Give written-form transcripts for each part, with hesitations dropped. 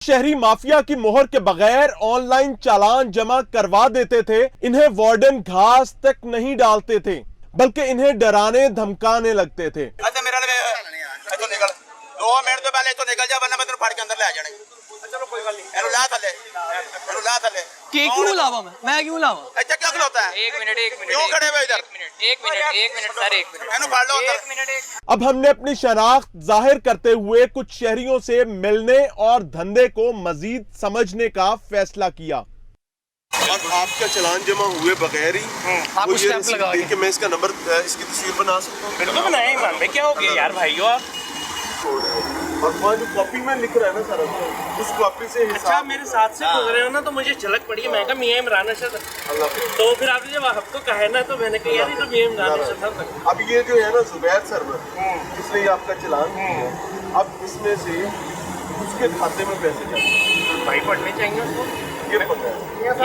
शहरी माफिया की मोहर के बगैर ऑनलाइन चालान जमा करवा देते थे। इन्हें वार्डन घास तक नहीं डालते थे, बल्कि इन्हें डराने धमकाने लगते थे। अच्छा मेरा तो निकल 2 मिनट तो पहले तो निकल जा, वरना मैं तेरे फाड़ के अंदर ले आ जाने। चलो कोई बात नहीं, एनु ला थले के क्यों लावा मैं क्यों लावा? अच्छा क्या खलोता है? 1 मिनट क्यों खड़े हुए इधर? 1 मिनट सर 1 मिनट एनु फाड़ लो अंदर। 1 मिनट अब हमने अपनी शनाख्त जाहिर करते हुए कुछ शहरियों से मिलने और धंधे को मजीद समझने का फैसला किया। अब आपका चलान जमा हुए बगैर ही आपको स्टैंप लगा के मैं इसका नंबर, इसकी तस्वीर बना सकता हूँ। बिल्कुल बनाए इमरान भाई, क्या हो गया यार भाइयों आप? और वहाँ जो कॉपी में लिख रहा है ना सर, उस कॉपी से अच्छा मेरे साथ से गुजरे हो ना, तो मुझे झलक पड़ी है। मैं कहा मियां इमरान अरशद, तो फिर आपने जब आपको कहा है ना, तो मैंने कहा यार ये तो मियां इमरान अरशद था। अब ये जो है ना जुबैर सरवर, जिसने ये आपका चलान किया, अब इसमें से उसके खाते में पैसे जाते भाई पढ़ने चाहिए उसको, ये पता है।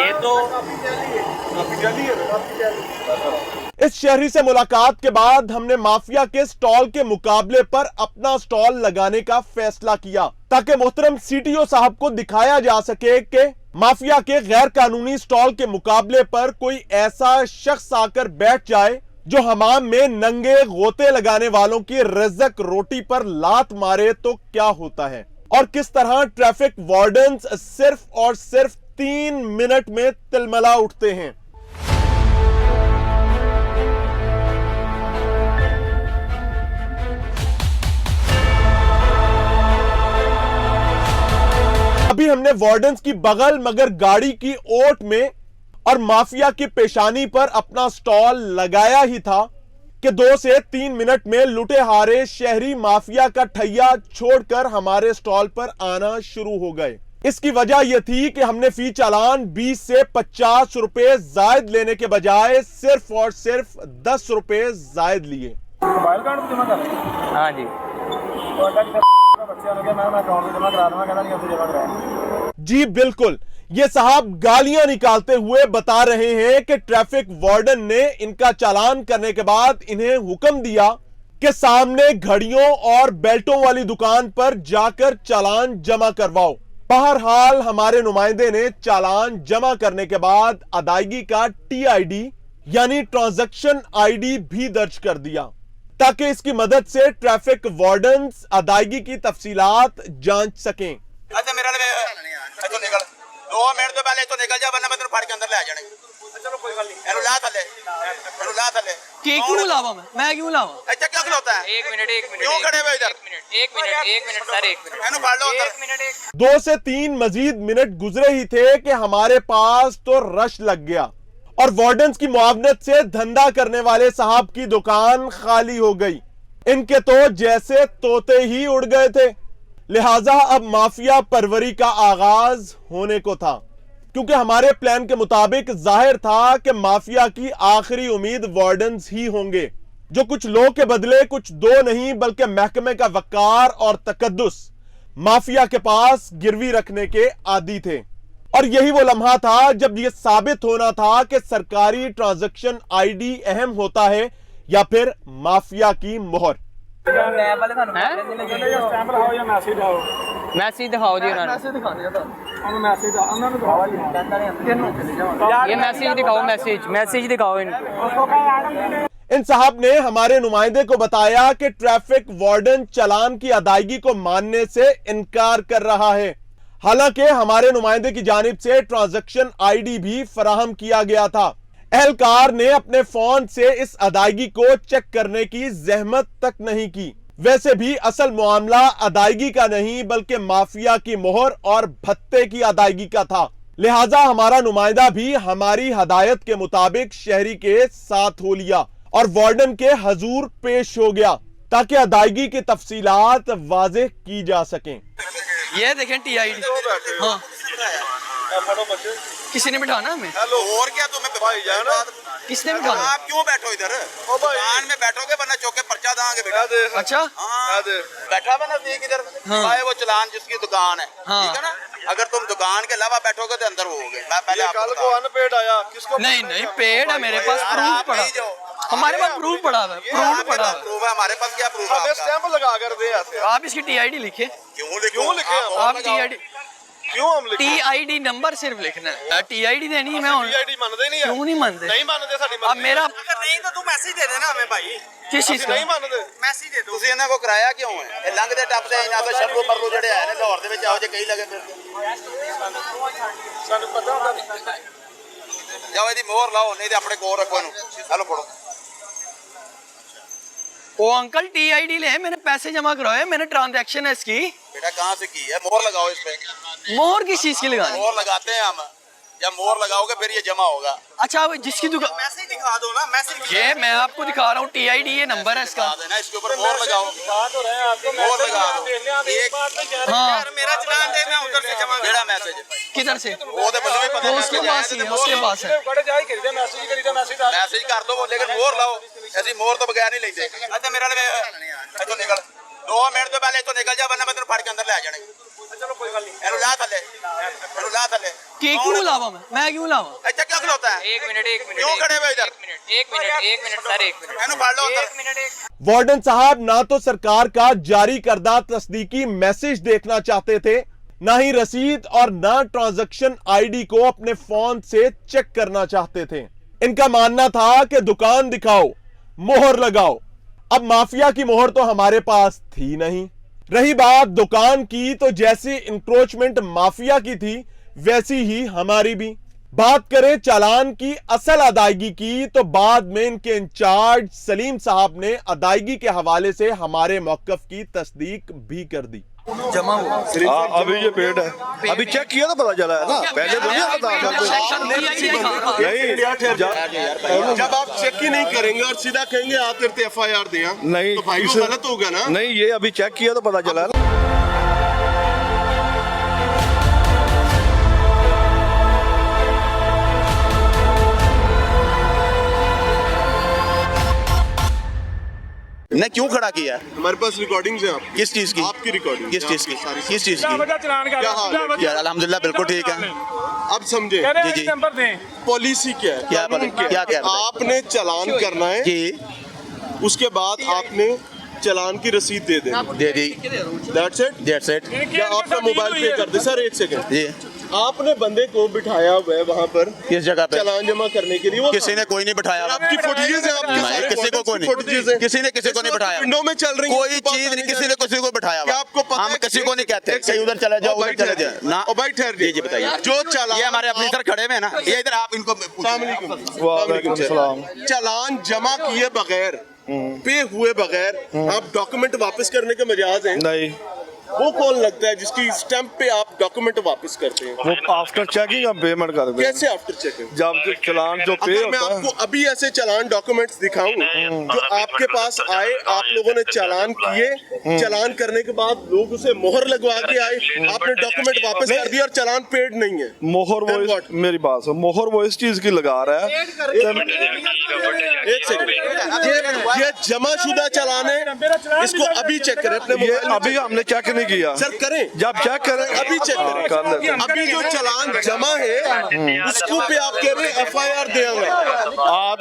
ये तो काफी जाली है ना, काफी जाली। इस शहरी से मुलाकात के बाद हमने माफिया के स्टॉल के मुकाबले पर अपना स्टॉल लगाने का फैसला किया, ताकि मोहतरम सीटीओ साहब को दिखाया जा सके कि माफिया के गैर कानूनी स्टॉल के मुकाबले पर कोई ऐसा शख्स आकर बैठ जाए जो हमाम में नंगे गोते लगाने वालों की रिज़्क रोटी पर लात मारे तो क्या होता है, और किस तरह ट्रैफिक वार्डन्स सिर्फ और सिर्फ 3 मिनट में तिलमिला उठते हैं। अभी हमने वार्डन्स की बगल मगर गाड़ी की ओट में और माफिया की पेशानी पर अपना स्टॉल लगाया ही था कि 2 से 3 मिनट में लुटे हारे शहरी माफिया का ठैया छोड़कर हमारे स्टॉल पर आना शुरू हो गए। इसकी वजह यह थी कि हमने फी चालान 20 से 50 रुपए जायद लेने के बजाय सिर्फ और सिर्फ 10 रुपए जायद लिए। मोबाइल कार्ड जमा कर? हाँ जी जी बिल्कुल, ये साहब गालियां निकालते हुए बता रहे हैं कि ट्रैफिक वार्डन ने इनका चालान करने के बाद इन्हें हुक्म दिया कि सामने घड़ियों और बेल्टों वाली दुकान पर जाकर चालान जमा करवाओ। बहरहाल हमारे नुमाइंदे ने चालान जमा करने के बाद अदायगी का TID यानी ट्रांजैक्शन ID भी दर्ज कर दिया, ताकि इसकी मदद से ट्रैफिक वार्डन्स अदायगी की तफसीलात जांच सकें। अच्छा मेरा तो निकल 2 मिनट तो पहले तो निकल जा, वरना मैं तेरे फाड़ के अंदर ले आ जाने। चलो कोई बात नहीं, एनु ला थले के क्यों लावा मैं क्यों लावा? अच्छा क्या खलोता है? 1 मिनट क्यों खड़े हुए इधर? 1 मिनट सर 1 मिनट एनु फाड़ लो अंदर। 1 मिनट 2 से 3 मजीद मिनट गुजरे ही थे कि हमारे पास तो रश लग गया और वार्डन्स की मुआवनत से धंधा करने वाले साहब की दुकान खाली हो गई। इनके तो जैसे तोते ही उड़ गए थे। लिहाजा अब माफिया परवरी का आगाज होने को था, क्योंकि हमारे प्लान के मुताबिक जाहिर था कि माफिया की आखिरी उम्मीद वार्डन्स ही होंगे, जो कुछ लोग के बदले कुछ 2 नहीं बल्कि महकमे का वकार और तकद्दुस माफिया के पास गिरवी रखने के आदी थे। और यही वो लम्हा था जब यह साबित होना था कि सरकारी ट्रांजैक्शन ID अहम होता है या फिर माफिया की मोहर। मैसेज दिखाओ जी उन्होंने, ये मैसेज दिखाओ इनको। इन साहब ने हमारे नुमाइंदे को बताया कि ट्रैफिक वार्डन चालान की अदायगी को मानने से इनकार कर रहा है, हालांकि हमारे नुमाइंदे की जानिब से ट्रांजैक्शन ID भी फराहम किया गया था। एहलकार ने अपने फोन से इस अदायगी को चेक करने की जहमत तक नहीं की। वैसे भी असल मामला अदायगी का नहीं बल्कि माफिया की मोहर और भत्ते की अदायगी का था। लिहाजा हमारा नुमाइंदा भी हमारी हदायत के मुताबिक शहरी के साथ हो लिया और वार्डन के हजूर पेश हो गया, ताकि अदायगी की तफसीलात वाज़ेह की जा सकें। ये देखें TID। हाँ किसी ने बिठाना हमें? हेलो और क्या तुम्हें भाई जान किसने बिठाना? आप क्यों बैठो इधर? दुकान में बैठोगे वरना चौके पर्चा दांगे बेटा। अच्छा हाँ बैठा बना इधर भाई, वो चलान जिसकी दुकान है, ठीक है ना? अगर तुम दुकान के अलावा बैठोगे तो अंदर होगे। मैं पहले कल को अनपेड आया, किसको? नहीं पेड है मेरे पास, प्रूफ पड़ा हमारे पास, प्रूफ पड़ा है, प्रूफ है हमारे पास। क्या प्रूफ है? हमें स्टैंप लगा कर दे ऐसे। आप इसकी TID लिखे। क्यों लिखे? आप TID क्यों हम लिखते TID नंबर सिर्फ लिखना है। TID देनी है मैं TID मानते नहीं है क्यों नहीं मानते? नहीं मानते साडी अब मेरा अगर नहीं तो तू मैसेज दे देना हमें भाई किस चीज का नहीं मानते ਮੈਸੇਜ ਦੇ ਦੋ ਤੁਸੀਂ ਇਹਨਾਂ ਕੋ ਕਰਾਇਆ ਕਿਉਂ ਹੈ ਇਹ ਲੰਘਦੇ ਟੱਪਦੇ ਇਹਨਾਂ ਦਾ ਸ਼ਰਰੋ ਪਰਲੋ ਜਿਹੜੇ ਆਏ ਨੇ ਲਾਹੌਰ ਦੇ ਵਿੱਚ ਆਓ ਜੇ ਕਈ ਲੱਗੇ ਫਿਰ ਸਾਨੂੰ ਪਤਾ ਹੁੰਦਾ ਜਾਓ ਇਹਦੀ ਮੋਹਰ ਲਾਓ ਨਹੀਂ ਤੇ ਆਪਣੇ ਕੋਲ ਰੱਖੋ ਇਹਨੂੰ ਹਲੋ ਫੜੋ वो अंकल TID ले मैंने पैसे जमा करवाए मैंने ट्रांजैक्शन है इसकी। बेटा कहाँ से की है मोहर लगाओ इस पे मोहर किस चीज की लगानी? मोहर लगाते हैं हम जब मोहर लगाओगे फिर ये जमा होगा अच्छा वो जिसकी दुकान मैसेज दिखा दो ना मैसेज ये मैं आपको दिखा रहा हूँ TID ये नंबर है इसका। दिखा देना इसके ऊपर मोहर लगाओ तो रहे हैं आपको मोहर लगा दो एक बात में कह रहे हाँ यार मेरा चलान दे मैं उधर से जमा बेड़ा मैसेज किधर से? वो तो मुझे भी पता वो उसके पास ही है उसके पास है। बड़े जाए करी दे मैसेज मैसेज कर दो लेकिन मोहर लाओ ऐसी मोहर तो बगैर नहीं लेते अच्छा मेरा इतो निकल 2 मिनट तो पहले इतो निकल जा वरना मैं तेरे फड़ के अंदर ले आ जाने चलो कोई गल नहीं ਇਹਨੂੰ ਲਾ ਥੱਲੇ कि क्यों लावा मैं क्यों लावा? ਇੱਥੇ ਕਿਉਂ ਖਲੋਤਾ ਹੈ एक मिनट क्यों खड़े हुए इधर एक मिनट सर एक मिनट ਇਹਨੂੰ ਫੜ ਲਓ अंदर वार्डन साहब ना तो सरकार का जारी करदा तस्दीकी मैसेज देखना चाहते थे, ना ही रसीद और ना ट्रांजैक्शन आईडी को अपने फोन से चेक करना चाहते थे। इनका मानना था कि दुकान दिखाओ मोहर लगाओ। अब माफिया की मोहर तो हमारे पास थी नहीं। रही बात दुकान की तो जैसी इंक्रोचमेंट माफिया की थी वैसी ही हमारी भी। बात करें चालान की असल अदायगी की तो बाद में इनके इंचार्ज सलीम साहब ने अदायगी के हवाले से हमारे मौकफ की तस्दीक भी कर दी। जमा हुआ अभी ये पेड है अभी चेक किया तो पता चला है ना पहले तो नहीं पता जब आप चेक ही नहीं करेंगे और सीधा कहेंगे आप तेरे FIR दिया नहीं तो भाई वो इसे- गलत होगा ना नहीं ये अभी चेक किया तो पता चला है ना। ने क्यों खड़ा किया हमारे पास रिकॉर्डिंग्स हैं आप किस चीज की आपकी रिकॉर्डिंग किस चीज की किस चीज की क्या हाल है यार अल्हम्दुलिल्लाह बिल्कुल ठीक है अब समझे जी जी पॉलिसी क्या है क्या कानून क्या क्या है? आपने चालान करना है जी उसके बाद आपने चालान की रसीद दे देनी दे दी दैट्स इट या आपका मोबाइल पे कर दे सर एक सेकंड जी आपने बंदे को बिठाया हुआ है वहाँ पर किस जगह पे चालान जमा करने के लिए वो किसी ने कोई नहीं बिठाया आपकी फुटेजेस है आपके नहीं, सारे किसी को कोई फुटेजेस हैं। नहीं किसी ने किसी को नहीं बिठाया विंडो में चल रही है कोई चीज नहीं किसी ने किसी को बिठाया क्या आपको पता हम है किसी को नहीं कहते एक कहीं सेकंड। उधर चले जाओ ओ भाई उधर चले ठहर जाओ ना ओ भाई ठहर जी जी बताइए जो चालान ये हमारे अफसर खड़े हुए हैं ना ये इधर आप इनको वालेकुम सलाम। चालान जमा किए बगैर पे हुए बगैर आप डॉक्यूमेंट वापस करने के मजाज हैं नहीं वो कौन लगता है जिसकी स्टैंप पे आप डॉक्यूमेंट वापस करते हैं वो आफ्टर चेकिंग हम पेमेंट कर दें कैसे आफ्टर चेकिंग जब चलान जो पे अगर मैं होता आपको है अभी ऐसे चालान डॉक्यूमेंट्स दिखाऊं जो आपके पास आए आप लोगों ने चालान किए चालान करने के बाद लोग उसे मोहर लगवा के आए आपने डॉक्यूमेंट वापस कर दिया और चालान पेड नहीं है मोहर Then वो what? मेरी बात सुन मोहर वो इस चीज की लगा रहा है एक सेकंड ये जमाशुदा चालान है इसको अभी चेक करें अपने ये मोबाइल में अभी हमने चेक नहीं किया सर करें जब चेक करें अभी चेक करें कर लेते हैं। अभी जो चालान जमा है उसको पे आप कह रहे हैं FIR देंगे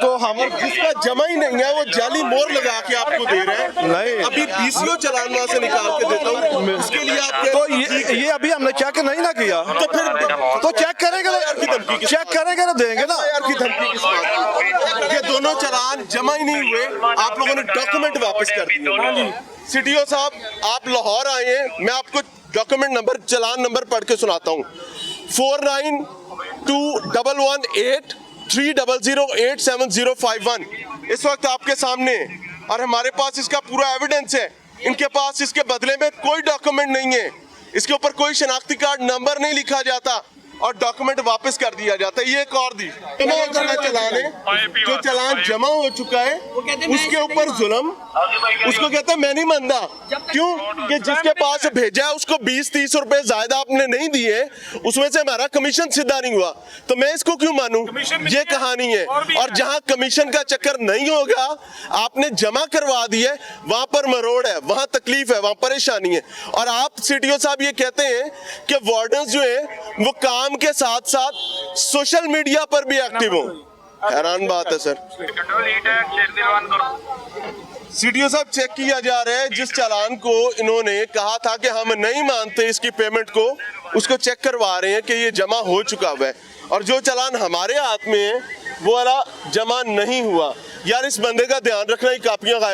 तो हम जिसका जमा ही नहीं है वो जाली मोहर लगा के आपको दे रहे हैं नहीं अभी DCO चालान वहां से निकाल के देता हूँ उसके लिए आप कह तो रहे हैं, ये अभी हमने चेक नहीं ना किया तो फिर तो चेक करेंगे FIR की धमकी किस चेक करेंगे ना देंगे ना FIR की धमकी किस बात की? ये दोनों चालान जमा ही नहीं हुए आप लोगों ने डॉक्यूमेंट वापस कर दिए CTO साहब आप लाहौर आए हैं मैं आपको डॉक्यूमेंट नंबर चालान नंबर पढ़ के सुनाता हूँ 49211830087051 इस वक्त आपके सामने और हमारे पास इसका पूरा एविडेंस है इनके पास इसके बदले में कोई डॉक्यूमेंट नहीं है इसके ऊपर कोई शनाख्ती कार्ड नंबर नहीं लिखा जाता और डॉक्यूमेंट वापस कर दिया जाता है ये एक और दी जमा करना चालान है जो चालान जमा हो चुका है उसके ऊपर जुल्म उसको कहते हैं मैं नहीं मानता क्यों कि जिसके पास भेजा है उसको 20-30 रुपए ज्यादा आपने नहीं दिए उसमें से हमारा कमीशन सीधा नहीं हुआ तो मैं इसको क्यों मानूं ये कहानी है और जहां कमीशन का चक्कर नहीं होगा आपने जमा करवा दिया है वहां पर मरोड़ है वहां तकलीफ है वहां परेशानी है और आप CTO साहब ये कहते हैं कि वार्डन्स जो है वो काम के साथ साथ सोशल मीडिया पर भी एक्टिव हो हैरान बात है सर सीडीओ साहब, चेक किया जा रहा है जिस चालान को इन्होंने कहा था कि हम नहीं मानते इसकी पेमेंट को, उसको चेक करवा रहे हैं कि ये जमा हो चुका हुआ है, और जो चालान हमारे हाथ में है वो वाला जमा नहीं हुआ। यार इस बंदे का ध्यान रखना, ये कापियां गायब